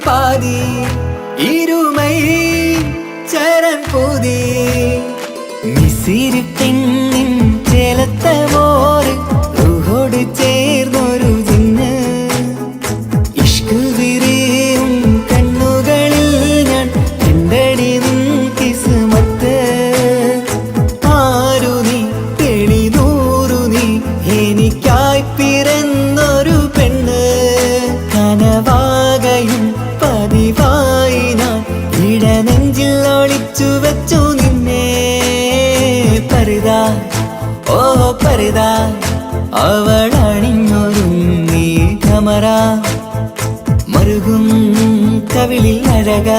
പാതി ഇരുമൈ ചരൻ പൂതി മിസിരി പെണ്ണിൻ ചേലത്ത മോര് റൂഹോട് ചേർന്നൊരു ജിന്ന് ഇഷ്ക് വിരിയും കണ്ണുകളിൽ ഞാൻ കണ്ടടി നിൻ കിസ്മത്ത് ആരു നീ തെളിനൂറു നീ എനിക്കായി പിറന്നൊരു പെണ്ണ് കനവാകയും പതിവായി ഞാൻ ഇടനെഞ്ചിൽ ഒളിച്ചു വെച്ചു നിന്നെ പരിതാ ഓ പരിതാ അവളണിഞ്ഞൊരുങ്ങി കമറ മരുകും കവിളിൽ അഴക